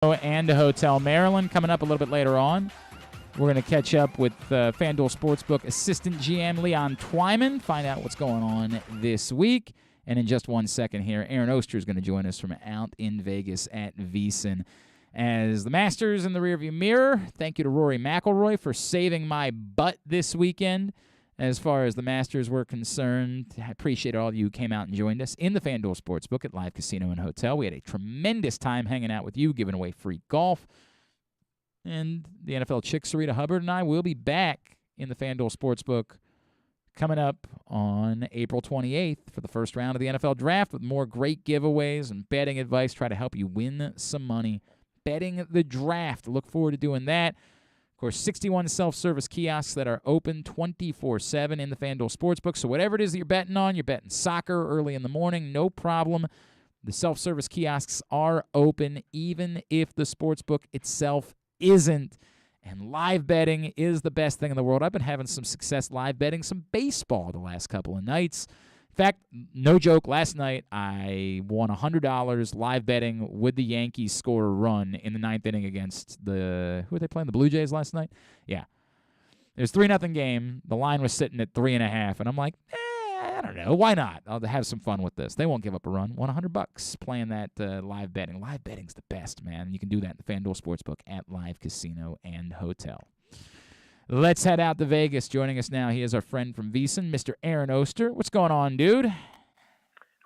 And a Hotel Maryland coming up a little bit later on. We're going to catch up with Fanduel Sportsbook Assistant GM Leon Twyman, find out what's going on this week. And in just 1 second here, Aaron Oster is going to join us from out in Vegas at VSiN. As the Masters in the rearview mirror, thank you to Rory McIlroy for saving my butt this weekend. As far as the Masters were concerned, I appreciate all of you who came out and joined us in the FanDuel Sportsbook at Live Casino and Hotel. We had a tremendous time hanging out with you, giving away free golf. And the NFL chick, Sarita Hubbard, and I will be back in the FanDuel Sportsbook coming up on April 28th for the first round of the NFL Draft with more great giveaways and betting advice. Try to help you win some money betting the draft. Look forward to doing that. Of course, 61 self-service kiosks that are open 24/7 in the FanDuel Sportsbook. So whatever it is that you're betting on, you're betting soccer early in the morning, no problem. The self-service kiosks are open even if the Sportsbook itself isn't. And live betting is the best thing in the world. I've been having some success live betting some baseball the last couple of nights. In fact, no joke, last night I won $100 live betting would the Yankees score a run in the ninth inning against who were they playing, the Blue Jays last night? Yeah. It was 3-0 game. The line was sitting at 3.5, and I'm like, I don't know. Why not? I'll have some fun with this. They won't give up a run. Won $100 playing that live betting. Live betting's the best, man. You can do that in the FanDuel Sportsbook at Live Casino and Hotel. Let's head out to Vegas. Joining us now, he is our friend from VSiN, Mr. Aaron Oster. What's going on, dude?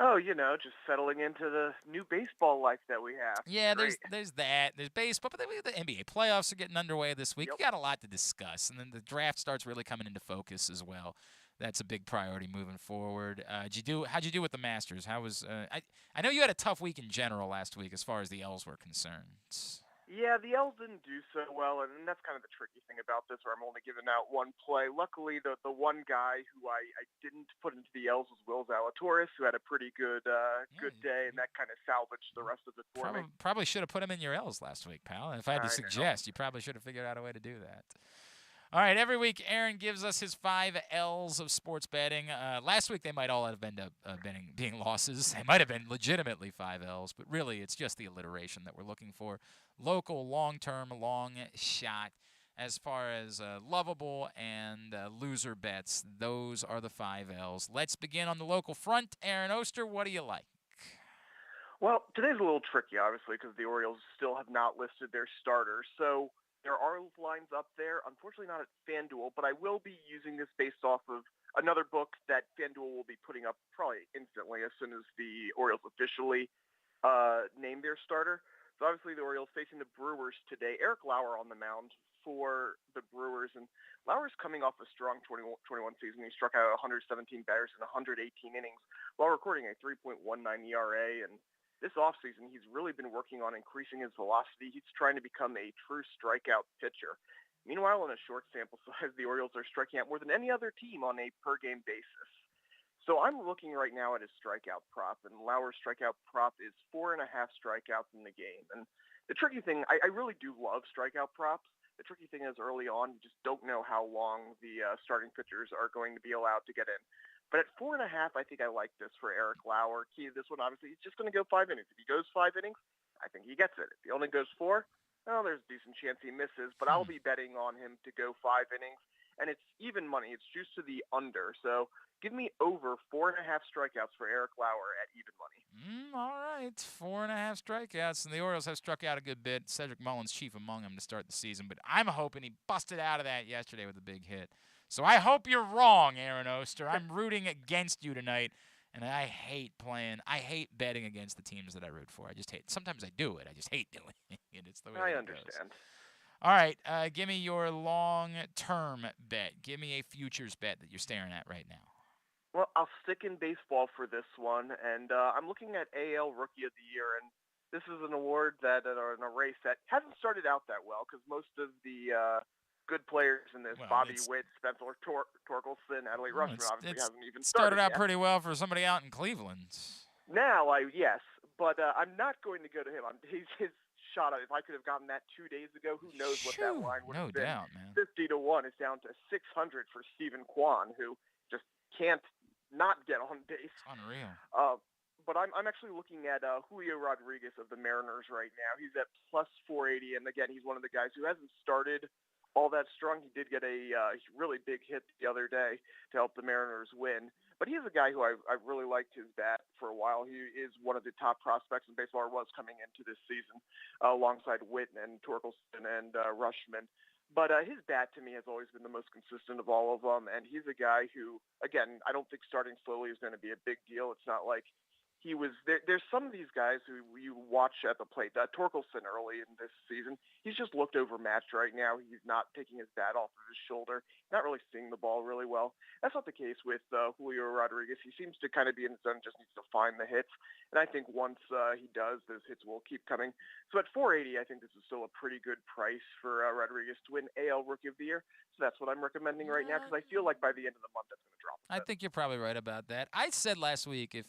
Oh, just settling into the new baseball life that we have. Yeah, there's that. There's baseball, but then the NBA playoffs are getting underway this week. Yep. We got a lot to discuss, and then the draft starts really coming into focus as well. That's a big priority moving forward. How'd you do with the Masters? How was I know you had a tough week in general last week as far as the L's were concerned. Yeah, the L's didn't do so well, and that's kind of the tricky thing about this, where I'm only giving out one play. Luckily, the one guy who I didn't put into the L's was Will Zalatoris, who had a pretty good day, and that kind of salvaged the rest of it for me. Probably should have put him in your L's last week, pal. And if I had to suggest, you probably should have figured out a way to do that. All right, every week Aaron gives us his 5 L's of sports betting. Last week they might all have ended up being losses. They might have been legitimately 5 L's, but really it's just the alliteration that we're looking for. Local, long-term, long shot. As far as lovable and loser bets, those are the 5 L's. Let's begin on the local front. Aaron Oster, what do you like? Well, today's a little tricky, obviously, because the Orioles still have not listed their starters. So there are lines up there. Unfortunately, not at FanDuel, but I will be using this based off of another book that FanDuel will be putting up probably instantly as soon as the Orioles officially name their starter. So obviously the Orioles facing the Brewers today. Eric Lauer on the mound for the Brewers, and Lauer's coming off a strong 21 season. He struck out 117 batters in 118 innings while recording a 3.19 ERA, and this offseason, he's really been working on increasing his velocity. He's trying to become a true strikeout pitcher. Meanwhile, in a short sample size, the Orioles are striking out more than any other team on a per-game basis. So I'm looking right now at his strikeout prop, and Lauer's strikeout prop is 4.5 strikeouts in the game. And the tricky thing, I really do love strikeout props. The tricky thing is early on, you just don't know how long the starting pitchers are going to be allowed to get in. But at 4.5, I think I like this for Eric Lauer. Key to this one, obviously, he's just going to go 5 innings. If he goes 5 innings, I think he gets it. If he only goes 4, well, there's a decent chance he misses. But I'll be betting on him to go 5 innings. And it's even money. It's juiced to the under. So give me over 4.5 strikeouts for Eric Lauer at even money. All right, 4.5 strikeouts. And the Orioles have struck out a good bit. Cedric Mullins chief among them to start the season. But I'm hoping he busted out of that yesterday with a big hit. So I hope you're wrong, Aaron Oster. I'm rooting against you tonight, and I hate betting against the teams that I root for. I just hate. Sometimes I do it. I just hate doing it. It's the way I it understand. Goes. All right, give me your long-term bet. Give me a futures bet that you're staring at right now. Well, I'll stick in baseball for this one, and I'm looking at AL Rookie of the Year, and this is an award in a race that hasn't started out that well because most of the good players in this, Bobby Witt, Spencer Torkelson, Adley Rutschman, obviously hasn't even started out yet. Pretty well for somebody out in Cleveland. Now, yes, but I'm not going to go to him. His shot, if I could have gotten that 2 days ago, who knows what that line would have been. No doubt, man. 50-1 is down to 600 for Stephen Kwan, who just can't not get on base. Unreal. but I'm actually looking at Julio Rodriguez of the Mariners right now. He's at plus 480, and again, he's one of the guys who hasn't started all that strong. He did get a really big hit the other day to help the Mariners win. But he's a guy who I've really liked his bat for a while. He is one of the top prospects in baseball, or was coming into this season, alongside Witten and Torkelson and Rushman. But his bat, to me, has always been the most consistent of all of them. And he's a guy who, again, I don't think starting slowly is going to be a big deal. It's not like he was there. There's some of these guys who you watch at the plate. Torkelson early in this season, he's just looked overmatched right now. He's not taking his bat off of his shoulder, not really seeing the ball really well. That's not the case with Julio Rodriguez. He seems to kind of be in the zone, just needs to find the hits. And I think once he does, those hits will keep coming. So at 480, I think this is still a pretty good price for Rodriguez to win AL Rookie of the Year. So that's what I'm recommending right now, because I feel like by the end of the month, that's going to drop. I think you're probably right about that. I said last week, if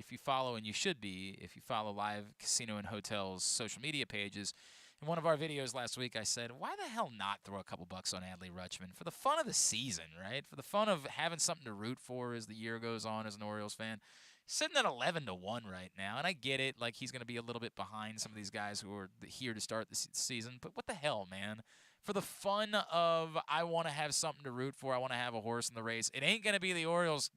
you follow, and you should be, if you follow Live Casino and Hotels social media pages, in one of our videos last week, I said, why the hell not throw a couple bucks on Adley Rutschman for the fun of the season, right? For the fun of having something to root for as the year goes on as an Orioles fan. He's sitting at 11-1 right now, and I get it. Like, he's going to be a little bit behind some of these guys who are here to start the season. But what the hell, man? For the fun of, I want to have something to root for, I want to have a horse in the race. It ain't going to be the Orioles,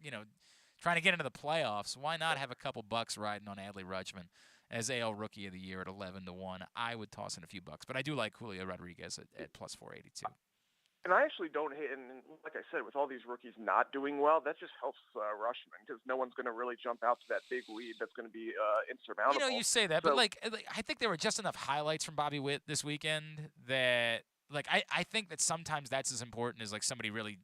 trying to get into the playoffs. Why not have a couple bucks riding on Adley Rutschman as AL Rookie of the Year at 11-1? I would toss in a few bucks, but I do like Julio Rodriguez at plus 482. And I actually don't hate, and like I said, with all these rookies not doing well, that just helps Rutschman, because no one's going to really jump out to that big lead that's going to be insurmountable. You say that, but I think there were just enough highlights from Bobby Witt this weekend that. I think that sometimes that's as important as somebody really,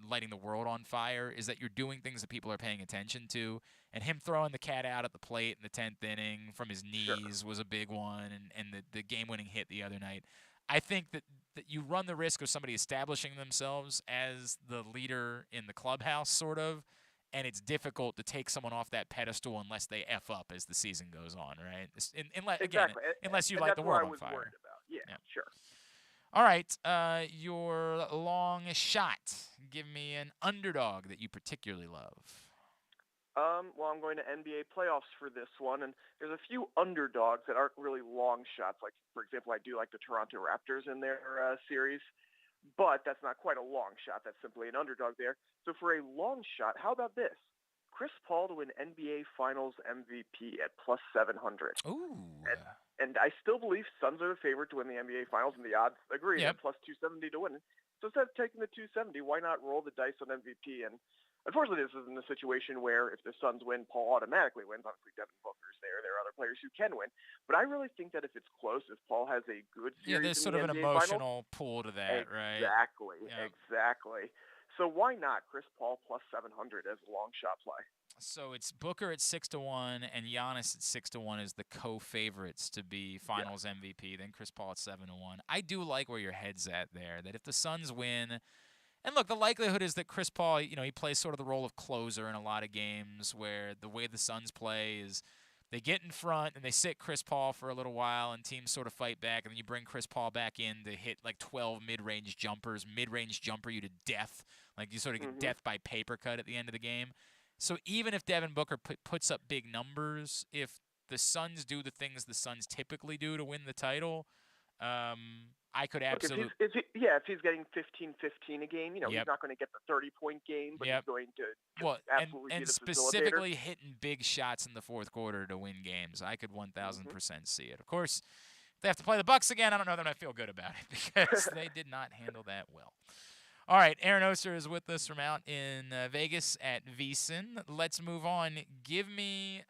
lighting the world on fire, is that you're doing things that people are paying attention to. And him throwing the cat out at the plate in the 10th inning from his knees was a big one, and the game-winning hit the other night. I think that you run the risk of somebody establishing themselves as the leader in the clubhouse, sort of, and it's difficult to take someone off that pedestal unless they F up as the season goes on, right? Exactly. Unless you light the world on fire. That's what I was worried about. Yeah, sure. All right, your long shot. Give me an underdog that you particularly love. Well, I'm going to NBA playoffs for this one, and there's a few underdogs that aren't really long shots. Like, for example, I do like the Toronto Raptors in their series, but that's not quite a long shot. That's simply an underdog there. So for a long shot, how about this? Chris Paul to win NBA Finals MVP at plus 700. Ooh. And I still believe Suns are the favorite to win the NBA Finals, and the odds agree at plus 270 to win it. So instead of taking the 270, why not roll the dice on MVP? And unfortunately, this isn't a situation where if the Suns win, Paul automatically wins. Obviously, Devin Booker's there. There are other players who can win. But I really think that if it's close, if Paul has a good series there's in sort the of an NBA emotional pull to that, right? Exactly. So why not Chris Paul plus 700 as a long shot play? So it's Booker at 6-1 and Giannis at 6-1 as the co-favorites to be Finals MVP. Then Chris Paul at 7-1. I do like where your head's at there. That if the Suns win, and look, the likelihood is that Chris Paul, he plays sort of the role of closer in a lot of games, where the way the Suns play is they get in front and they sit Chris Paul for a little while, and teams sort of fight back, and then you bring Chris Paul back in to hit 12 mid-range jumpers, mid-range jumper you to death. You sort of get death by paper cut at the end of the game. So even if Devin Booker puts up big numbers, if the Suns do the things the Suns typically do to win the title, I could absolutely... If he's getting 15-15 a game, he's not going to get the 30-point game, but he's going to absolutely be the specifically hitting big shots in the fourth quarter to win games. I could 1,000% see it. Of course, if they have to play the Bucks again, I don't know that I feel good about it, because they did not handle that well. All right, Aaron Oster is with us from out in Vegas at VSiN. Let's move on. Give me,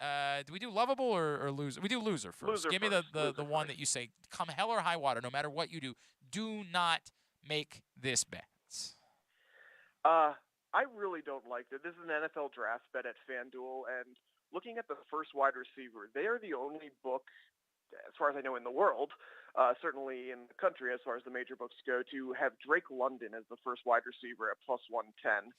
do we do lovable or loser? We do loser first. Give me the one that you say, come hell or high water, no matter what you do not make this bet. I really don't like it. This is an NFL draft bet at Fanduel, and looking at the first wide receiver, they are the only book, as far as I know, in the world, certainly in the country, as far as the major books go, to have Drake London as the first wide receiver at plus 110.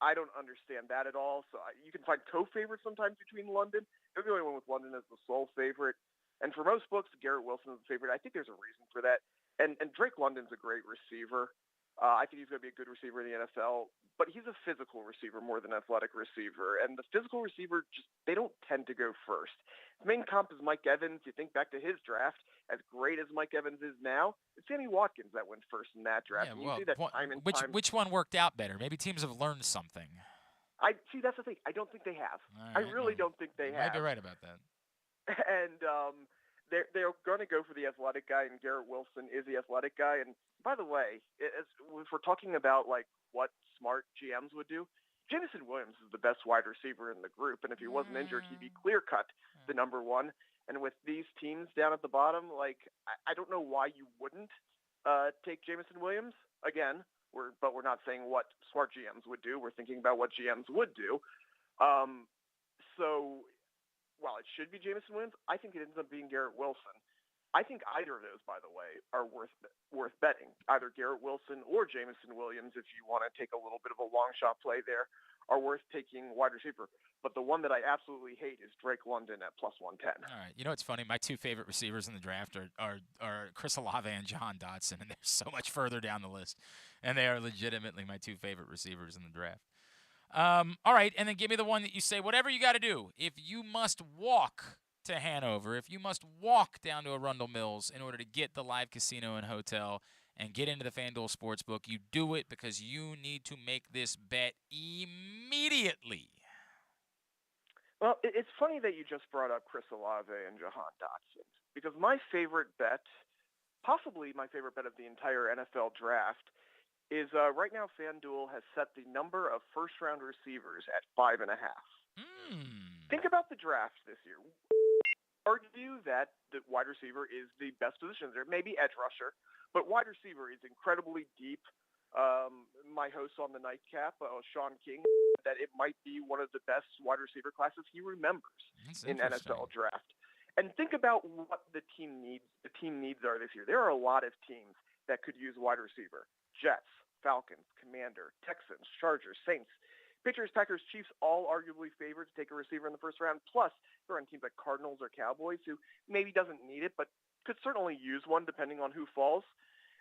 I don't understand that at all. So you can find co-favorites sometimes between London. They're the only one with London as the sole favorite. And for most books, Garrett Wilson is the favorite. I think there's a reason for that. And Drake London's a great receiver. I think he's going to be a good receiver in the NFL, but he's a physical receiver more than athletic receiver. And the physical receiver, they don't tend to go first. His main comp is Mike Evans. You think back to his draft, as great as Mike Evans is now, it's Sammy Watkins that went first in that draft. Yeah, and you well, see that time and time. which one worked out better? Maybe teams have learned something. See, that's the thing. I don't think they have. Right, I really don't think they have. You might be right about that. And they're going to go for the athletic guy, and Garrett Wilson is the athletic guy. And by the way, if we're talking about like what smart GMs would do, Jameson Williams is the best wide receiver in the group, and if he wasn't injured, he'd be clear-cut the number one. And with these teams down at the bottom, like I don't know why you wouldn't take Jameson Williams. Again, we're not saying what smart GMs would do. We're thinking about what GMs would do. So while it should be Jameson Williams, I think it ends up being Garrett Wilson. I think either of those, by the way, are worth betting. Either Garrett Wilson or Jameson Williams, if you want to take a little bit of a long shot play there, are worth taking wide receiver. But the one that I absolutely hate is Drake London at plus 110. All right. You know what's funny? My two favorite receivers in the draft are Chris Olave and Jahan Dotson, and they're so much further down the list. And they are legitimately my two favorite receivers in the draft. All right, and then give me the one that you say, whatever you got to do. If you must walk to Hanover, if you must walk down to Arundel Mills in order to get the live casino and hotel and get into the Fanduel Sportsbook, you do it because you need to make this bet immediately. Well, it's funny that you just brought up Chris Olave and Jahan Dotson, because my favorite bet, possibly my favorite bet of the entire NFL draft, is right now FanDuel has set the number of first-round receivers at 5.5. Think about the draft this year. Argue that the wide receiver is the best position there, maybe edge rusher, but wide receiver is incredibly deep. My host on the Nightcap, Sean King, that it might be one of the best wide receiver classes he remembers in NFL draft. And think about what the team needs are this year. There are a lot of teams that could use wide receiver. Jets, Falcons, Commander, Texans, Chargers, Saints, Patriots, Packers, Chiefs, all arguably favored to take a receiver in the first round. Plus, there are teams like Cardinals or Cowboys who maybe doesn't need it, but could certainly use one depending on who falls.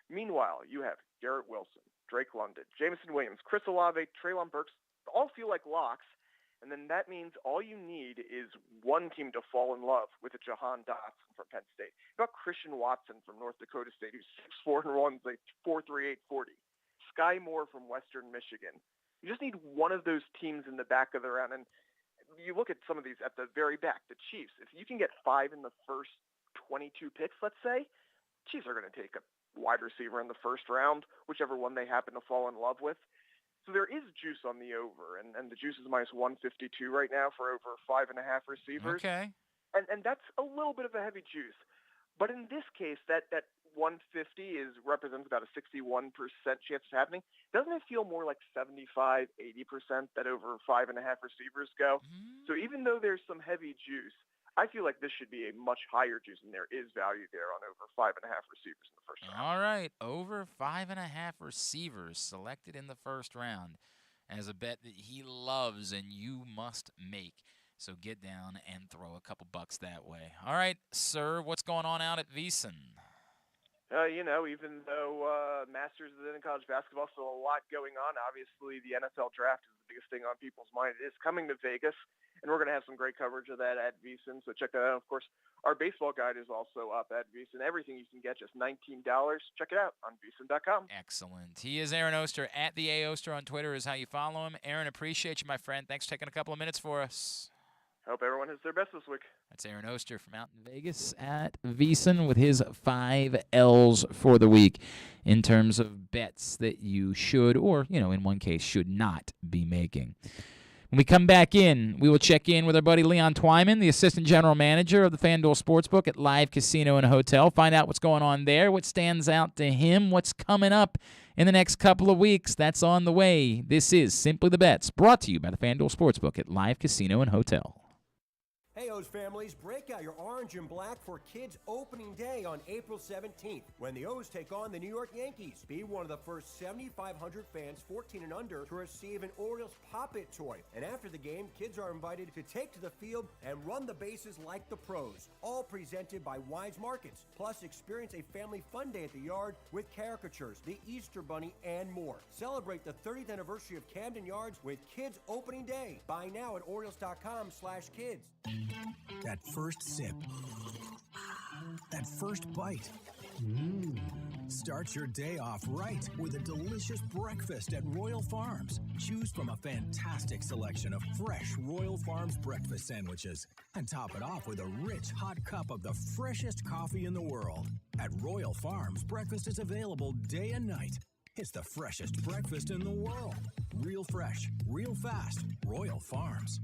Meanwhile, you have Garrett Wilson, Drake London, Jameson Williams, Chris Olave, Treylon Burks, all feel like locks. And then that means all you need is one team to fall in love with a Jahan Dotson from Penn State. How about Christian Watson from North Dakota State, who's 6'4" and runs like 4.38 40. Sky Moore from Western Michigan. You just need one of those teams in the back of the round. And you look at some of these at the very back, the Chiefs. If you can get 5 in the first 22 picks, let's say, Chiefs are going to take a wide receiver in the first round, whichever one they happen to fall in love with. So there is juice on the over, and the juice is minus 152 right now for over 5.5 receivers. Okay. And that's a little bit of a heavy juice. But in this case, that 150 represents about a 61% chance of happening. Doesn't it feel more like 75, 80% that over 5.5 receivers go? So even though there's some heavy juice, I feel like this should be a much higher juice, and there is value there on over 5.5 receivers in the first round. All right, over 5.5 receivers selected in the first round as a bet that he loves and you must make. So get down and throw a couple bucks that way. All right, sir, what's going on out at VSiN? Even though Masters is in college basketball, still a lot going on. Obviously, the NFL draft is the biggest thing on people's mind. It is coming to Vegas, and we're going to have some great coverage of that at VSiN, so check that out. Of course, our baseball guide is also up at VSiN. Everything you can get, just $19. Check it out on VSiN.com. Excellent. He is Aaron Oster. At the A Oster on Twitter is how you follow him. Aaron, appreciate you, my friend. Thanks for taking a couple of minutes for us. Hope everyone has their best this week. That's Aaron Oster from out in Vegas at VSiN with his 5 L's for the week in terms of bets that you should or, in one case, should not be making. When we come back in, we will check in with our buddy Leon Twyman, the Assistant General Manager of the Fanduel Sportsbook at Live Casino and Hotel. Find out what's going on there, what stands out to him, what's coming up in the next couple of weeks. That's on the way. This is Simply the Bets, brought to you by the Fanduel Sportsbook at Live Casino and Hotel. Hey, O's families, break out your orange and black for Kids Opening Day on April 17th, when the O's take on the New York Yankees. Be one of the first 7,500 fans 14 and under to receive an Orioles Pop-It toy. And after the game, kids are invited to take to the field and run the bases like the pros. All presented by Wise Markets. Plus, experience a family fun day at the yard with caricatures, the Easter Bunny, and more. Celebrate the 30th anniversary of Camden Yards with Kids Opening Day. Buy now at Orioles.com/kids. That first sip. That first bite. Start your day off right with a delicious breakfast at Royal Farms. Choose from a fantastic selection of fresh Royal Farms breakfast sandwiches and top it off with a rich hot cup of the freshest coffee in the world. At Royal Farms, breakfast is available day and night. It's the freshest breakfast in the world. Real fresh, real fast. Royal Farms.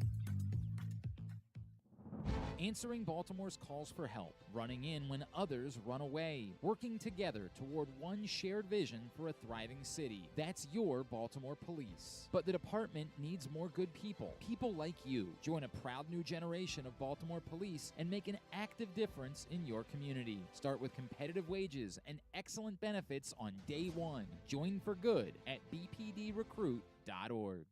Answering Baltimore's calls for help, running in when others run away, working together toward one shared vision for a thriving city. That's your Baltimore Police. But the department needs more good people. People like you. Join a proud new generation of Baltimore Police and make an active difference in your community. Start with competitive wages and excellent benefits on day one. Join for good at bpdrecruit.org.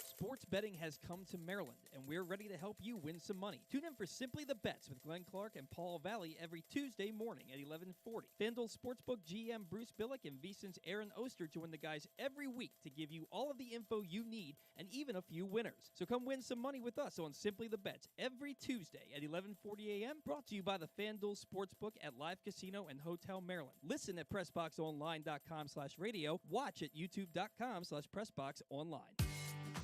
Sports betting has come to Maryland, and we're ready to help you win some money. Tune in for Simply the Bets with Glenn Clark and Paul Valley every Tuesday morning at 11:40. Fanduel Sportsbook GM Bruce Billick and VSiN's Aaron Oster join the guys every week to give you all of the info you need and even a few winners. So come win some money with us on Simply the Bets every Tuesday at 11:40 a.m. Brought to you by the Fanduel Sportsbook at Live Casino and Hotel Maryland. Listen at PressBoxOnline.com/radio. Watch at YouTube.com/PressBoxOnline.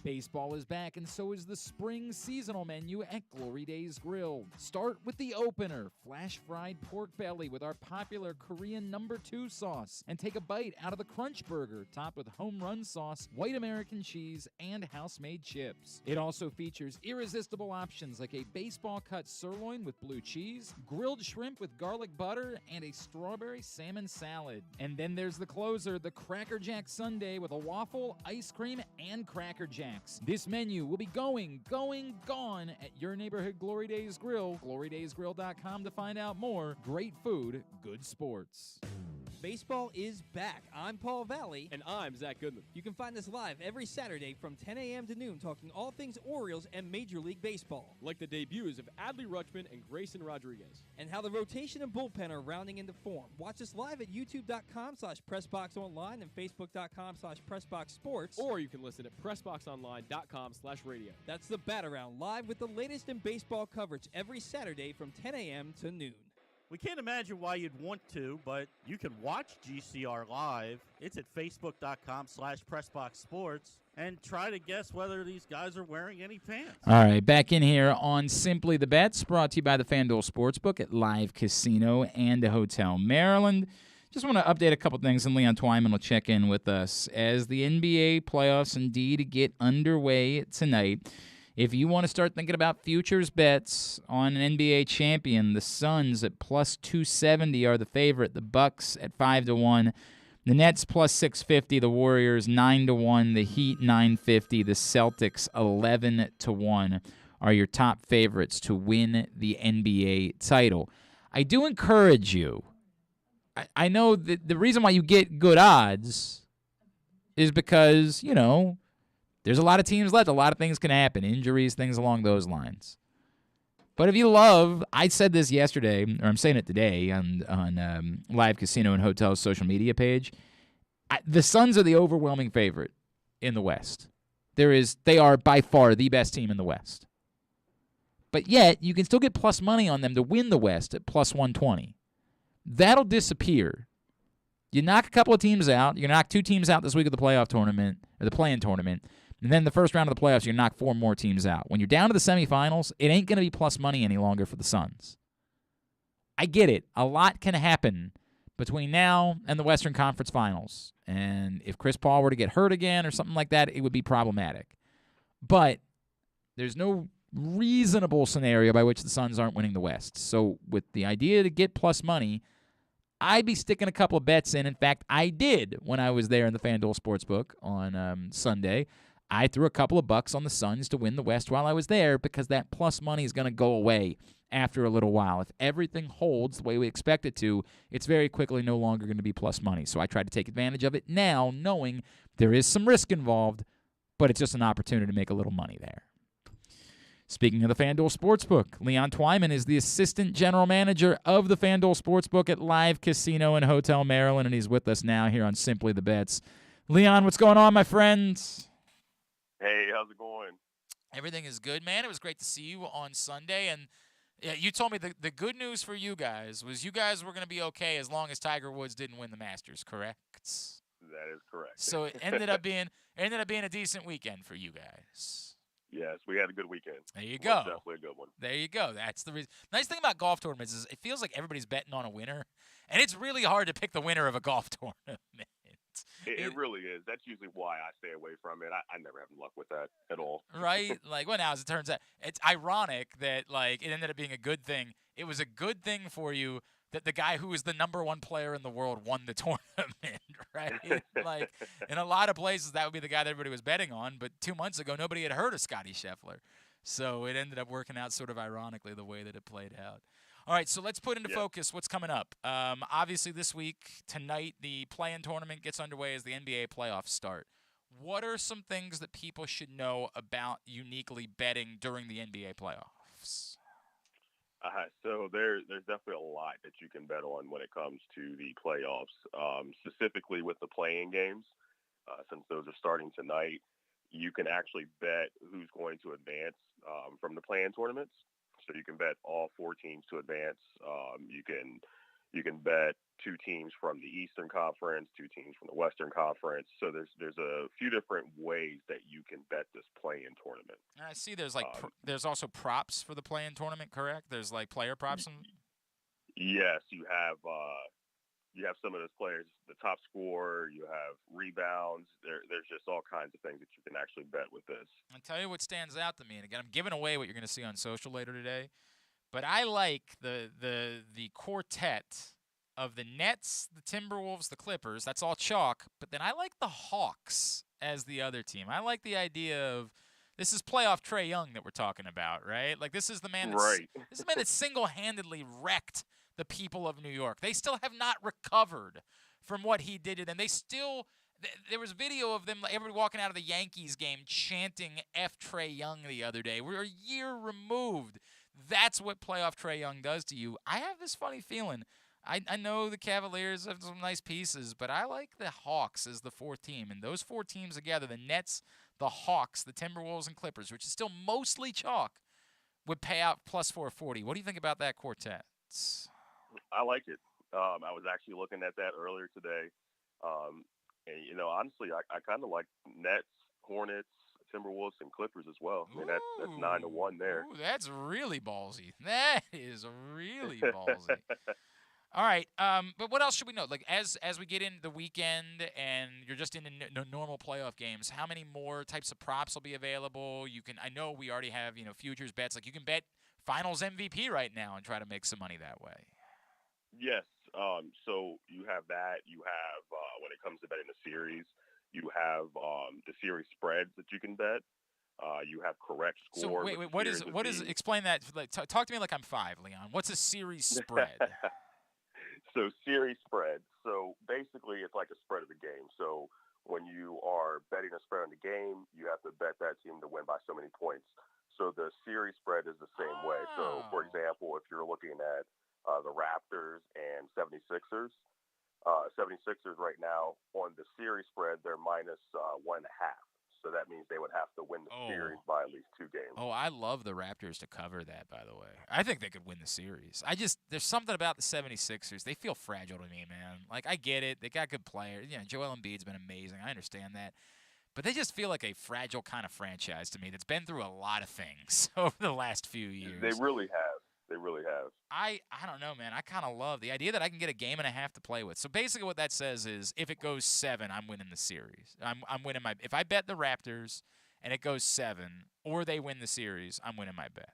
Baseball is back, and so is the spring seasonal menu at Glory Days Grill. Start with the opener, flash-fried pork belly with our popular Korean No. 2 sauce, and take a bite out of the Crunch Burger, topped with home run sauce, white American cheese, and house-made chips. It also features irresistible options like a baseball-cut sirloin with blue cheese, grilled shrimp with garlic butter, and a strawberry salmon salad. And then there's the closer, the Cracker Jack Sundae with a waffle, ice cream, and Cracker Jack. This menu will be gone at your neighborhood Glory Days Grill. GloryDaysGrill.com to find out more. Great food, good sports. Baseball is back. I'm Paul Valley. And I'm Zach Goodman. You can find us live every Saturday from 10 a.m. to noon talking all things Orioles and Major League Baseball. Like the debuts of Adley Rutschman and Grayson Rodriguez. And how the rotation and bullpen are rounding into form. Watch us live at youtube.com/PressBoxOnline and facebook.com/PressBoxSports. Or you can listen at PressBoxOnline.com/radio. That's the Bat Around, live with the latest in baseball coverage every Saturday from 10 a.m. to noon. We can't imagine why you'd want to, but you can watch GCR live. It's at facebook.com/PressBoxSports and try to guess whether these guys are wearing any pants. All right, back in here on Simply the Bets, brought to you by the Fanduel Sportsbook at Live Casino and Hotel Maryland. Just want to update a couple things, and Leon Twyman will check in with us as the NBA playoffs indeed get underway tonight. If you want to start thinking about futures bets on an NBA champion, the Suns at plus 270 are the favorite. The Bucks at 5-1. The Nets plus 650. The Warriors 9-1. The Heat 950. The Celtics 11-1 are your top favorites to win the NBA title. I do encourage you. I know that the reason why you get good odds is because, you know, there's a lot of teams left. A lot of things can happen. Injuries, things along those lines. But if you love, I said this yesterday, or I'm saying it today on Live Casino and Hotel's social media page, the Suns are the overwhelming favorite in the West. They are by far the best team in the West. But yet, you can still get plus money on them to win the West at plus 120. That'll disappear. You knock a couple of teams out. You knock 2 teams out this week of the playoff tournament, or the play-in tournament. And then the first round of the playoffs, you knock 4 more teams out. When you're down to the semifinals, it ain't going to be plus money any longer for the Suns. I get it. A lot can happen between now and the Western Conference Finals. And if Chris Paul were to get hurt again or something like that, it would be problematic. But there's no reasonable scenario by which the Suns aren't winning the West. So with the idea to get plus money, I'd be sticking a couple of bets in. In fact, I did when I was there in the FanDuel Sportsbook on Sunday. I threw a couple of bucks on the Suns to win the West while I was there because that plus money is going to go away after a little while. If everything holds the way we expect it to, it's very quickly no longer going to be plus money. So I tried to take advantage of it now, knowing there is some risk involved, but it's just an opportunity to make a little money there. Speaking of the Fanduel Sportsbook, Leon Twyman is the assistant general manager of the Fanduel Sportsbook at Live Casino and Hotel Maryland, and he's with us now here on Simply the Bets. Leon, what's going on, my friend? Hey, how's it going? Everything is good, man. It was great to see you on Sunday, and you told me the good news for you guys was you guys were going to be okay as long as Tiger Woods didn't win the Masters, correct? That is correct. So it ended up being a decent weekend for you guys. Yes, we had a good weekend. There you go. Definitely a good one. There you go. That's the reason. Nice thing about golf tournaments is it feels like everybody's betting on a winner, and it's really hard to pick the winner of a golf tournament. It really is. That's usually why I stay away from it. I never have luck with that at all. Right? Like, well, now as it turns out, it's ironic that like it ended up being a good thing. It was a good thing for you that the guy who was the number one player in the world won the tournament, right? Like, in a lot of places, that would be the guy that everybody was betting on. But 2 months ago, nobody had heard of Scottie Scheffler. So it ended up working out sort of ironically the way that it played out. All right, so let's put into focus what's coming up. Obviously, this week, tonight, the play-in tournament gets underway as the NBA playoffs start. What are some things that people should know about uniquely betting during the NBA playoffs? So there's definitely a lot that you can bet on when it comes to the playoffs, specifically with the play-in games. Since those are starting tonight, you can actually bet who's going to advance from the play-in tournaments. So you can bet all 4 teams to advance. You can bet 2 teams from the Eastern Conference, 2 teams from the Western Conference. So there's a few different ways that you can bet this play-in tournament. And I see there's like there's also props for the play-in tournament, correct? There's like player props. Yes, you have some of those players, the top scorer, you have rebounds. There's just all kinds of things that you can actually bet with this. I'll tell you what stands out to me, and again, I'm giving away what you're going to see on social later today, but I like the quartet of the Nets, the Timberwolves, the Clippers. That's all chalk, but then I like the Hawks as the other team. I like the idea of this is playoff Trae Young that we're talking about, right? Like this is the man that single-handedly wrecked the people of New York. They still have not recovered from what he did to them. There was video of them, everybody walking out of the Yankees game chanting F Trae Young the other day. We're a year removed. That's what playoff Trae Young does to you. I have this funny feeling. I know the Cavaliers have some nice pieces, but I like the Hawks as the 4th team. And those 4 teams together, the Nets, the Hawks, the Timberwolves, and Clippers, which is still mostly chalk, would pay out plus 440. What do you think about that quartet? I like it. I was actually looking at that earlier today. And, honestly, I kind of like Nets, Hornets, Timberwolves, and Clippers as well. I mean, that's 9-1 there. Ooh, that's really ballsy. That is really ballsy. All right, but what else should we know? Like as we get into the weekend and you're just in normal playoff games, how many more types of props will be available? I know we already have futures bets. Like you can bet Finals MVP right now and try to make some money that way. Yes. So you have that. You have when it comes to betting the series, you have the series spreads that you can bet. You have correct score. So wait, what is? Explain that. Like, talk to me like I'm 5, Leon. What's a series spread? So series spread. So basically, it's like a spread of the game. So when you are betting a spread on the game, you have to bet that team to win by so many points. So the series spread is the same way. So, for example, if you're looking at the Raptors and 76ers, 76ers right now on the series spread, they're minus 1.5. So that means they would have to win the series by at least 2 games. Oh, I love the Raptors to cover that, by the way. I think they could win the series. There's something about the 76ers. They feel fragile to me, man. Like, I get it. They got good players. Joel Embiid's been amazing. I understand that. But they just feel like a fragile kind of franchise to me that's been through a lot of things over the last few years. They really have. They really have. I don't know, man. I kind of love the idea that I can get a game and a half to play with. So basically what that says is if it goes 7, I'm winning the series. I'm winning my – if I bet the Raptors and it goes 7 or they win the series, I'm winning my bet.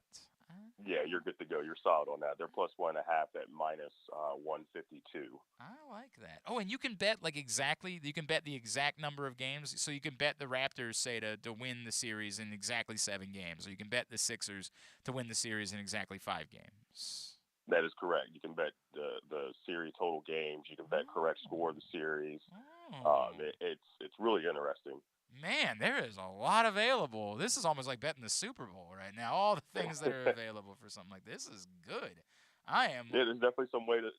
Yeah, you're good to go. You're solid on that. They're plus 1.5 at minus 152. I like that. Oh, and you can bet you can bet the exact number of games. So you can bet the Raptors, say, to win the series in exactly 7 games. Or you can bet the Sixers to win the series in exactly 5 games. That is correct. You can bet the series total games. You can bet correct score of the series. It's really interesting. Man, there is a lot available. This is almost like betting the Super Bowl right now. All the things that are available for something like this is good. Yeah, there's definitely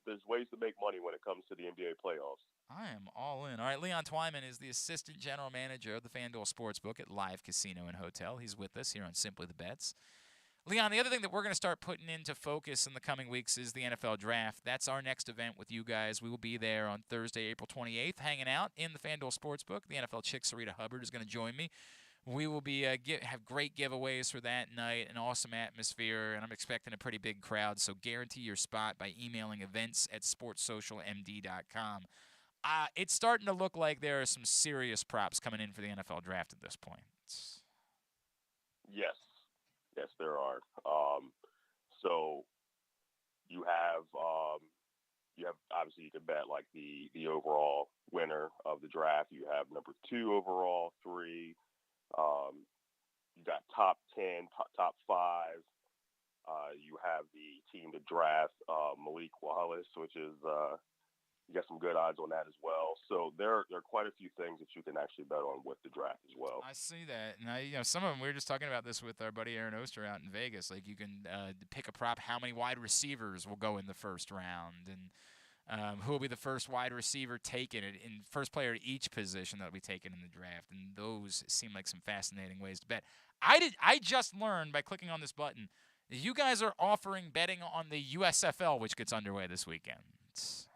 there's ways to make money when it comes to the NBA playoffs. I am all in. All right, Leon Twyman is the assistant general manager of the Fanduel Sportsbook at Live Casino and Hotel. He's with us here on Simply the Bets. Leon, the other thing that we're going to start putting into focus in the coming weeks is the NFL Draft. That's our next event with you guys. We will be there on Thursday, April 28th, hanging out in the Fanduel Sportsbook. The NFL chick, Sarita Hubbard, is going to join me. We will be have great giveaways for that night, an awesome atmosphere, and I'm expecting a pretty big crowd. So guarantee your spot by emailing events@sportssocialmd.com. It's starting to look like there are some serious props coming in for the NFL Draft at this point. Yes. Yes, there are. So you have obviously you can bet like the overall winner of the draft. You have number 2 overall, 3. You got top 10, top 5. You have the team to draft Malik Wallace, which is you got some good odds on that as well. So there are quite a few things that you can actually bet on with the draft as well. I see that. And some of them, we were just talking about this with our buddy Aaron Oster out in Vegas. Like you can pick a prop, how many wide receivers will go in the first round, and who will be the first wide receiver taken, in first player at each position that will be taken in the draft. And those seem like some fascinating ways to bet. I just learned by clicking on this button, you guys are offering betting on the USFL, which gets underway this weekend.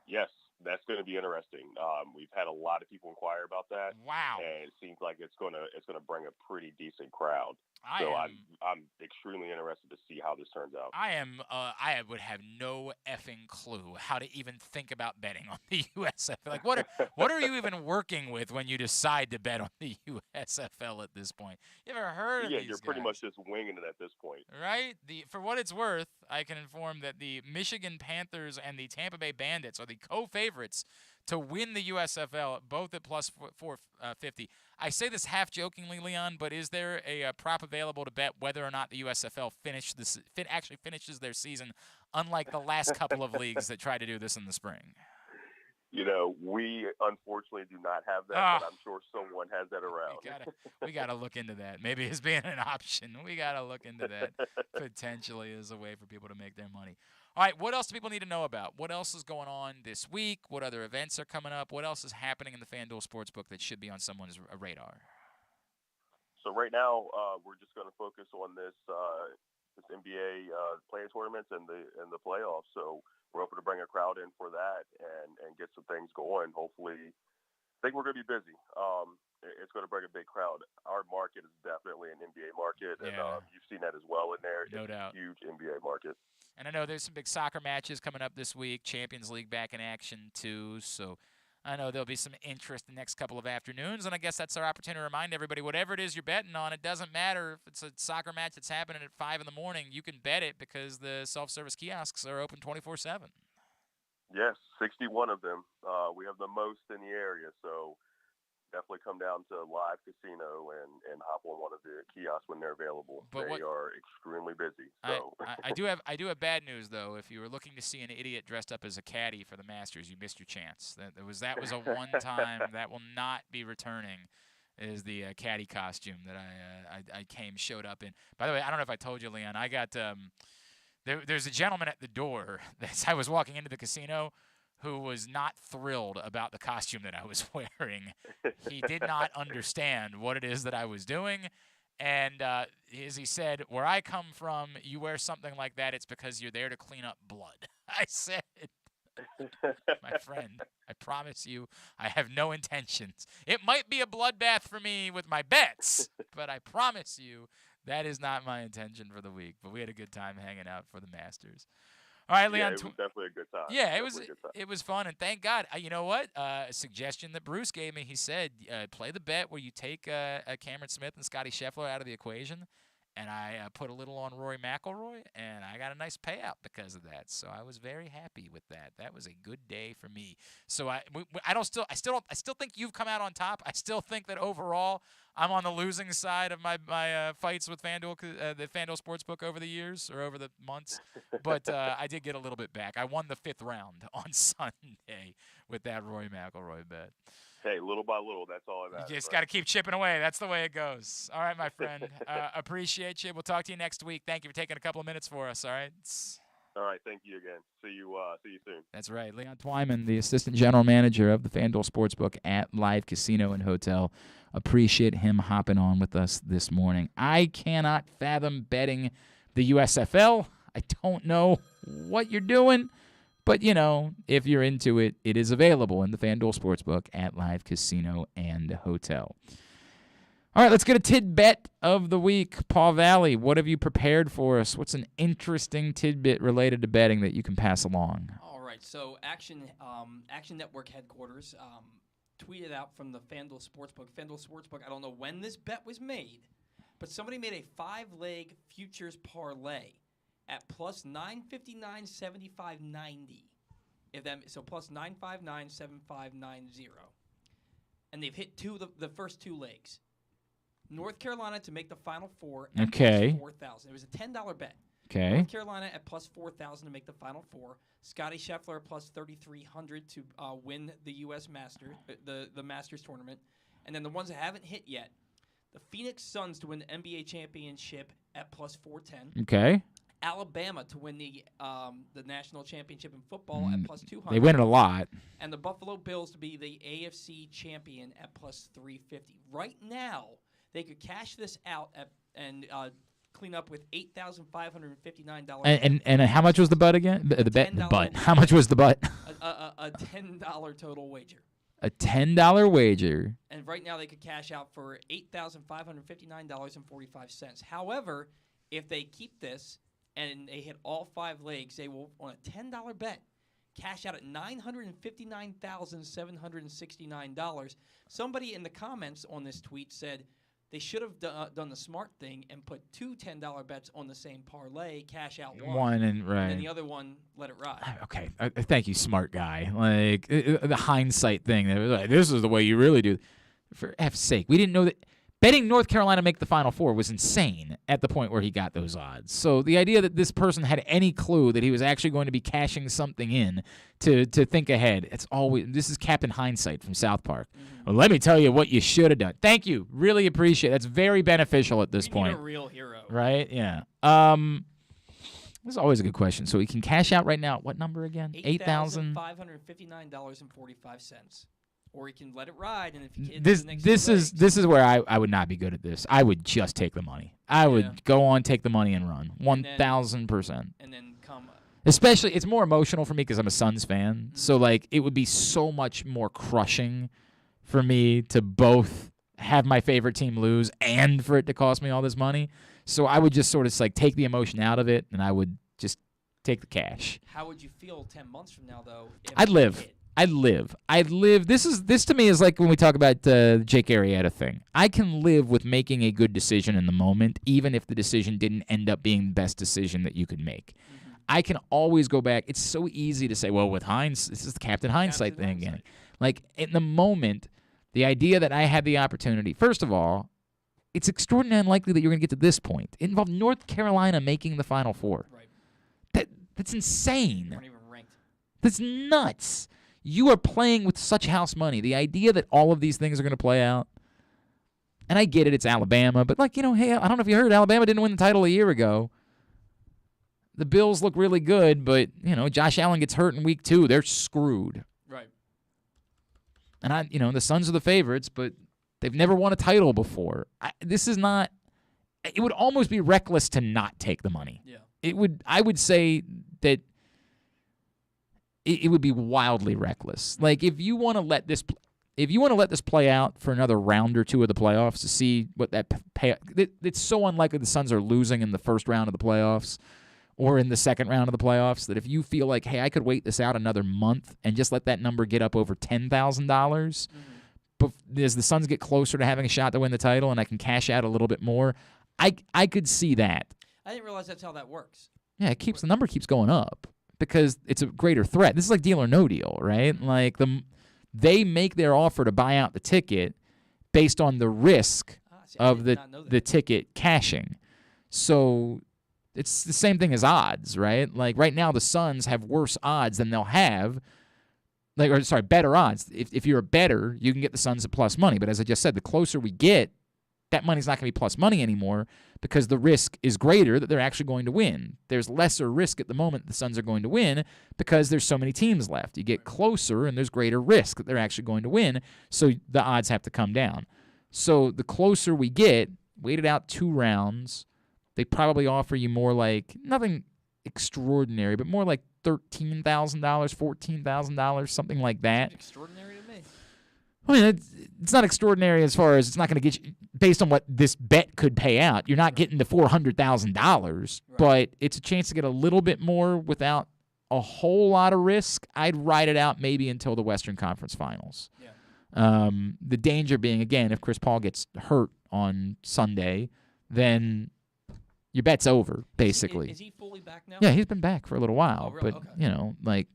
Yes. That's going to be interesting. We've had a lot of people inquire about that. Wow! And it seems like it's going to bring a pretty decent crowd. I'm extremely interested to see how this turns out. I would have no effing clue how to even think about betting on the USFL. Like, what are you even working with when you decide to bet on the USFL at this point? You ever heard of these you're pretty much just winging it at this point. Right? For what it's worth, I can inform that the Michigan Panthers and the Tampa Bay Bandits are the co-favorites to win the USFL, both at plus 450. I say this half jokingly, Leon, but is there a prop available to bet whether or not the USFL actually finishes their season, unlike the last couple of leagues that try to do this in the spring? We unfortunately do not have that, but I'm sure someone has that around. We gotta look into that. Maybe it's being an option. We gotta look into that potentially as a way for people to make their money. All right, what else do people need to know about? What else is going on this week? What other events are coming up? What else is happening in the FanDuel Sportsbook that should be on someone's radar? So right now, we're just going to focus on this NBA playing tournaments and the playoffs. So we're hoping to bring a crowd in for that and get some things going. Hopefully, I think we're going to be busy. It's going to bring a big crowd. Our market is definitely an NBA market, and you've seen that as well in there. No doubt. A huge NBA market. And I know there's some big soccer matches coming up this week, Champions League back in action too, so I know there'll be some interest in the next couple of afternoons, and I guess that's our opportunity to remind everybody, whatever it is you're betting on, it doesn't matter if it's a soccer match that's happening at 5 in the morning, you can bet it because the self-service kiosks are open 24/7. Yes, 61 of them. We have the most in the area, so definitely come down to Live Casino and hop on one of the kiosks when they're available. But they are extremely busy. So. I do have bad news though. If you were looking to see an idiot dressed up as a caddy for the Masters, you missed your chance. That was a one-time that will not be returning. Is the caddy costume that I showed up in. By the way, I don't know if I told you, Leon. I got there's a gentleman at the door as I was walking into the casino who was not thrilled about the costume that I was wearing. He did not understand what it is that I was doing. And as he said, where I come from, you wear something like that, it's because you're there to clean up blood. I said, my friend, I promise you, I have no intentions. It might be a bloodbath for me with my bets, but I promise you that is not my intention for the week. But we had a good time hanging out for the Masters. All right, Leon. Yeah, it was definitely a good time. Yeah, it was fun, and thank God. You know what? A suggestion that Bruce gave me. He said, play the bet where you take Cameron Smith and Scotty Scheffler out of the equation, and I put a little on Rory McIlroy, and I got a nice payout because of that. So I was very happy with that. That was a good day for me. So I still think you've come out on top. I still think that overall I'm on the losing side of my fights with FanDuel, the FanDuel Sportsbook over the years or over the months. But I did get a little bit back. I won the 5th round on Sunday with that Rory McIlroy bet. Hey, little by little, that's all it matters. You just got to keep chipping away. That's the way it goes. All right, my friend. Appreciate you. We'll talk to you next week. Thank you for taking a couple of minutes for us, all right? All right, thank you again. See you soon. That's right. Leon Twyman, the assistant general manager of the FanDuel Sportsbook at Live Casino and Hotel. Appreciate him hopping on with us this morning. I cannot fathom betting the USFL. I don't know what you're doing. But, if you're into it, it is available in the FanDuel Sportsbook at Live Casino and Hotel. All right, let's get a tidbit of the week. Paul Valley, what have you prepared for us? What's an interesting tidbit related to betting that you can pass along? All right, so Action Network headquarters tweeted out from the FanDuel Sportsbook. FanDuel Sportsbook, I don't know when this bet was made, but somebody made a 5-leg futures parlay at plus 959, 75, 90. So plus 959, 75, 90. And they've hit the first 2 legs. North Carolina to make the Final Four at plus 4,000. It was a $10 bet. Okay. North Carolina at plus 4,000 to make the Final Four. Scotty Scheffler at plus 3,300 to win the U.S. Masters, the Masters tournament. And then the ones that haven't hit yet, the Phoenix Suns to win the NBA championship at plus 410. Okay. Alabama to win the national championship in football at plus 200. They win it a lot. And the Buffalo Bills to be the AFC champion at plus 350. Right now, they could cash this out and clean up with $8,559. And how much was the bet again? The bet. How much was the bet? A $10 total wager. A $10 wager. And right now they could cash out for $8,559.45. However, if they keep this and they hit all 5 legs, they will, on a $10 bet, cash out at $959,769. Somebody in the comments on this tweet said they should have done the smart thing and put 2 $10 bets on the same parlay, cash out one and then the other one let it ride. Okay, thank you, smart guy. Like the hindsight thing. This is the way you really do. For F's sake, we didn't know that. Betting North Carolina make the Final Four was insane at the point where he got those odds. So the idea that this person had any clue that he was actually going to be cashing something in to think ahead, this is Captain Hindsight from South Park. Mm-hmm. Well, let me tell you what you should have done. Thank you. Really appreciate it. That's very beneficial at this point. You're a real hero. Right? Yeah. This is always a good question. So he can cash out right now. What number again? $8,559.45. Or he can let it ride, and if he this is where I would not be good at this. I would just take the money. I would go on, take the money, and run 1,000%. And then come. Especially, it's more emotional for me because I'm a Suns fan. Mm-hmm. So like, it would be so much more crushing for me to both have my favorite team lose and for it to cost me all this money. So I would just sort of like take the emotion out of it, and I would just take the cash. How would you feel 10 months from now, though? I'd live. I'd live. This to me is like when we talk about the Jake Arrieta thing. I can live with making a good decision in the moment, even if the decision didn't end up being the best decision that you could make. Mm-hmm. I can always go back. It's so easy to say, well, with hindsight, this is the Captain Hindsight thing again. Like, in the moment, the idea that I had the opportunity, first of all, it's extraordinarily unlikely that you're going to get to this point. It involved North Carolina making the Final Four. Right. That's insane. They weren't even ranked. That's nuts. You are playing with such house money. The idea that all of these things are going to play out, and I get it, it's Alabama, but hey, I don't know if you heard, Alabama didn't win the title a year ago. The Bills look really good, but, Josh Allen gets hurt in week 2. They're screwed. Right. And the Suns are the favorites, but they've never won a title before. This is not, it would almost be reckless to not take the money. Yeah. I would say that it would be wildly reckless. Like, if you want to let this play out for another round or 2 of the playoffs to see what that it's so unlikely the Suns are losing in the first round of the playoffs or in the second round of the playoffs that if you feel like, hey, I could wait this out another month and just let that number get up over $10,000 as the Suns get closer to having a shot to win the title and I can cash out a little bit more, I could see that. I didn't realize that's how that works. Yeah, the number keeps going up because it's a greater threat. This is like Deal or No Deal, right? Like they make their offer to buy out the ticket based on the risk of the ticket cashing. So it's the same thing as odds, right? Like right now the Suns have worse odds than they'll have. Better odds. If you're a bettor, you can get the Suns at plus money. But as I just said, the closer we get, that money's not going to be plus money anymore because the risk is greater that they're actually going to win. There's lesser risk at the moment that the Suns are going to win because there's so many teams left. You get closer and there's greater risk that they're actually going to win, so the odds have to come down. So the closer we get, waited out 2 rounds, they probably offer you more like, nothing extraordinary, but more like $13,000, $14,000, something like that. Extraordinary to me. I mean, it's not extraordinary as far as it's not going to get you, based on what this bet could pay out. You're not getting to $400,000, but it's a chance to get a little bit more without a whole lot of risk. I'd ride it out maybe until the Western Conference Finals. Yeah. The danger being, again, if Chris Paul gets hurt on Sunday, then your bet's over, basically. Is he fully back now? Yeah, he's been back for a little while. Oh, really? But, Okay.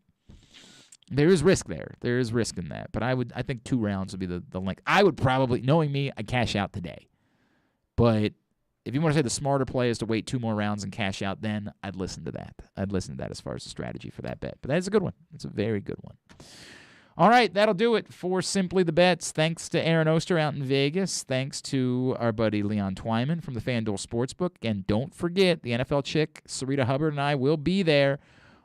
There is risk there. There is risk in that. But I think 2 rounds would be the length. I would probably, knowing me, I'd cash out today. But if you want to say the smarter play is to wait 2 more rounds and cash out, then I'd listen to that. I'd listen to that as far as the strategy for that bet. But that is a good one. It's a very good one. All right, that'll do it for Simply the Bets. Thanks to Aaron Oster out in Vegas. Thanks to our buddy Leon Twyman from the Fanduel Sportsbook. And don't forget, the NFL chick, Sarita Hubbard, and I will be there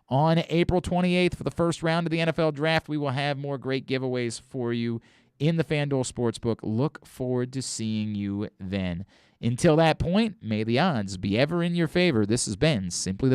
on April 28th for the first round of the NFL Draft. We will have more great giveaways for you in the Fanduel Sportsbook. Look forward to seeing you then. Until that point, may the odds be ever in your favor. This has been Simply the Bet.